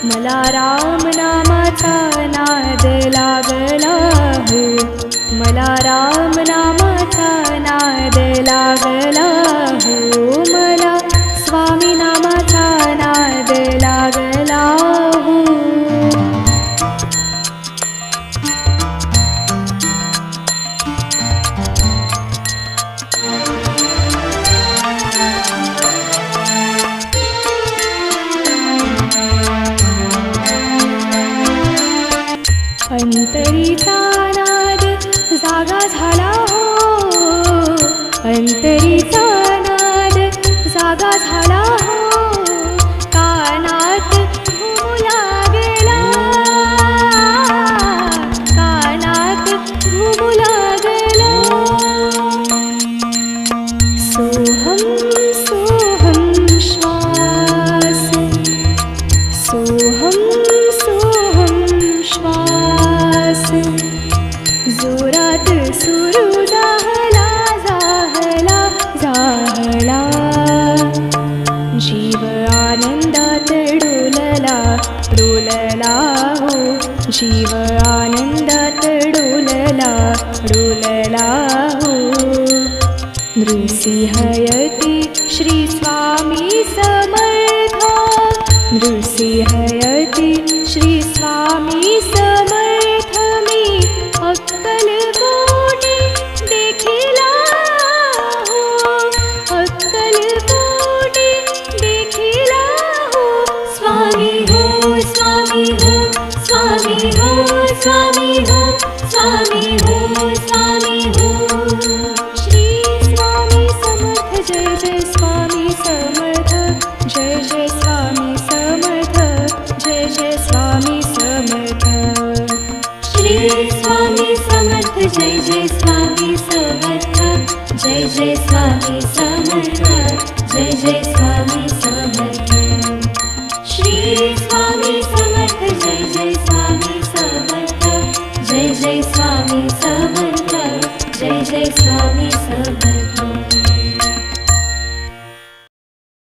मला राम नामाचा नाद लागला हो, मला राम नामाचा नाद लागला हो, मला स्वामी नामाचा नाद लागला हो. अंतरीचा नाद जागा झाला हो, अंतरीचा नाद जागा झाला हो, कानात घुमू लागला, कानात घुमू लागला. सोहम सोहम श्वास, सोहम सोहम श्वास, जोरात सुरू जाहला जाहला जाहला, जीव आनंदात डोलला डोलला हो, जीव आनंदात डोलला डोलला हो. नृसिंहयति श्री स्वामी समर्थ, नृसिंहयति श्री स्वामी समर्थ, मी अक्कलकोटी देखिला हो, अक्कलकोटी देखिला हो. स्वामी हो स्वामी हो स्वामी हो स्वामी हो स्वामी हो स्वामी हो. श्री स्वामी समर्थ, जय जय स्वामी समर्थ, जय जय स्वामी समर्थ, जय जय स्वामी समर्थ. श्री स्वामी समर्थ, जय जय स्वामी समर्थ, जय जय स्वामी समर्थ, जय जय स्वामी समर्थ. श्री स्वामी समर्थ, जय जय स्वामी समर्थ, जय जय स्वामी समर्थ, जय जय स्वामी समर्थ.